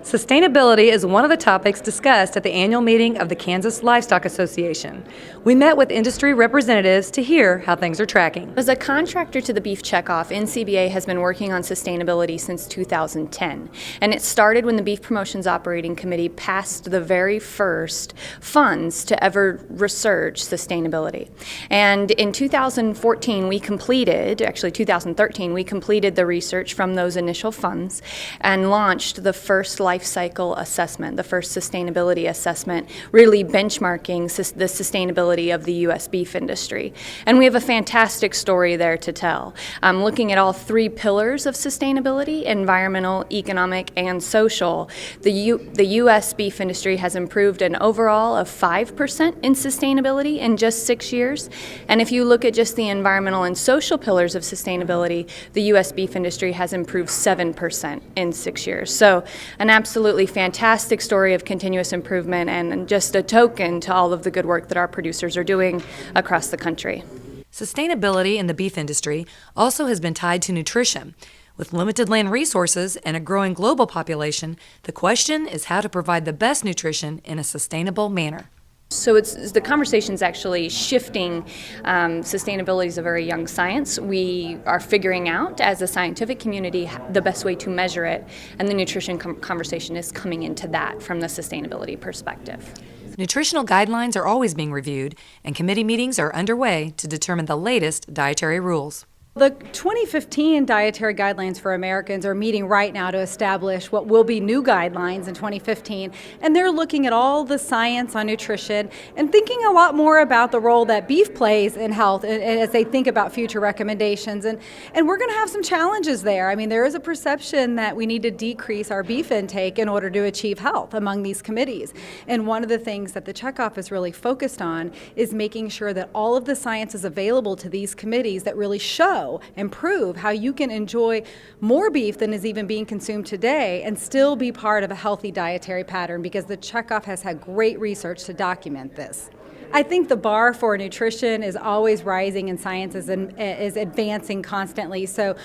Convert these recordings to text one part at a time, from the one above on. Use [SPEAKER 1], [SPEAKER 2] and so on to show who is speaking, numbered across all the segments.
[SPEAKER 1] Sustainability is one of the topics discussed at the annual meeting of the Kansas Livestock Association. We met with industry representatives to hear how things are tracking.
[SPEAKER 2] As a contractor to the beef checkoff, NCBA has been working on sustainability since 2010. And it started when the Beef Promotions Operating Committee passed the very first funds to ever research sustainability. And in 2013, we completed the research from those initial funds and launched the first life cycle assessment, the first sustainability assessment, really benchmarking the sustainability of the U.S. beef industry. And we have a fantastic story there to tell. Looking at all three pillars of sustainability, environmental, economic, and social, the U.S. beef industry has improved an overall of 5% in sustainability in just 6 years. And if you look at just the environmental and social pillars of sustainability, the U.S. beef industry has improved 7% in 6 years. So an absolutely fantastic story of continuous improvement and just a token to all of the good work that our producers are doing across the country.
[SPEAKER 1] Sustainability in the beef industry also has been tied to nutrition. With limited land resources and a growing global population, the question is how to provide the best nutrition in a sustainable manner.
[SPEAKER 2] So the conversation's actually shifting. Sustainability is a very young science. We are figuring out, as a scientific community, the best way to measure it, and the nutrition conversation is coming into that from the sustainability perspective.
[SPEAKER 1] Nutritional guidelines are always being reviewed, and committee meetings are underway to determine the latest dietary rules.
[SPEAKER 3] The 2015 dietary guidelines for Americans are meeting right now to establish what will be new guidelines in 2015, and they're looking at all the science on nutrition and thinking a lot more about the role that beef plays in health as they think about future recommendations. And we're going to have some challenges there. I mean, there is a perception that we need to decrease our beef intake in order to achieve health among these committees. And one of the things that the checkoff is really focused on is making sure that all of the science is available to these committees that really show and prove how you can enjoy more beef than is even being consumed today and still be part of a healthy dietary pattern, because the checkoff has had great research to document this. I think the bar for nutrition is always rising, and science is advancing constantly. So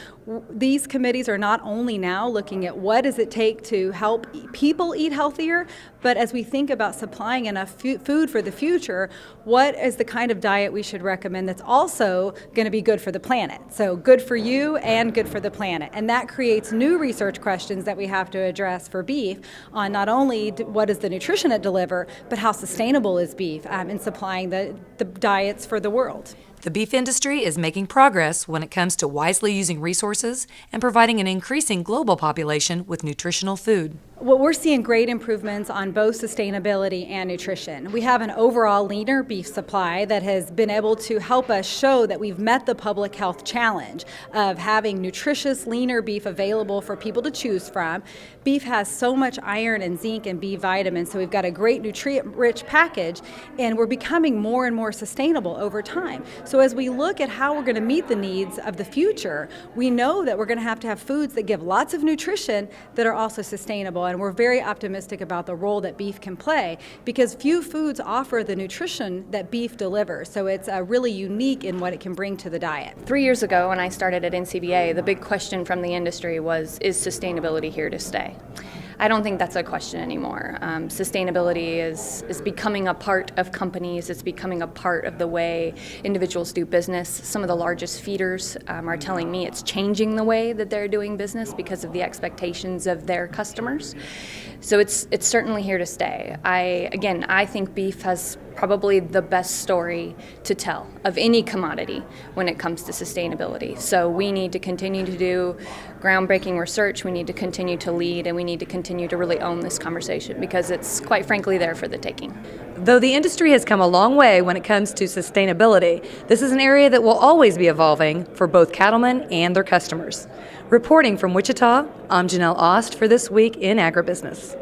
[SPEAKER 3] these committees are not only now looking at what does it take to help people eat healthier, but as we think about supplying enough food for the future, what is the kind of diet we should recommend that's also going to be good for the planet? So good for you and good for the planet. And that creates new research questions that we have to address for beef on not only what is the nutrition it deliver, but how sustainable is beef in supplying the diets for the world.
[SPEAKER 1] The beef industry is making progress when it comes to wisely using resources and providing an increasing global population with nutritional food.
[SPEAKER 3] Well, we're seeing great improvements on both sustainability and nutrition. We have an overall leaner beef supply that has been able to help us show that we've met the public health challenge of having nutritious, leaner beef available for people to choose from. Beef has so much iron and zinc and B vitamins, so we've got a great nutrient-rich package, and we're becoming more and more sustainable over time. So as we look at how we're going to meet the needs of the future, we know that we're going to have foods that give lots of nutrition that are also sustainable. And we're very optimistic about the role that beef can play, because few foods offer the nutrition that beef delivers. So it's really unique in what it can bring to the diet.
[SPEAKER 2] 3 years ago, when I started at NCBA, the big question from the industry was, is sustainability here to stay? I don't think that's a question anymore. Sustainability is becoming a part of companies. It's becoming a part of the way individuals do business. Some of the largest feeders are telling me it's changing the way that they're doing business because of the expectations of their customers. So it's certainly here to stay. I think beef has probably the best story to tell of any commodity when it comes to sustainability. So we need to continue to do groundbreaking research, we need to continue to lead, and we need to continue to really own this conversation, because it's quite frankly there for the taking.
[SPEAKER 1] Though the industry has come a long way when it comes to sustainability, this is an area that will always be evolving for both cattlemen and their customers. Reporting from Wichita, I'm Janelle Ost for This Week in Agribusiness.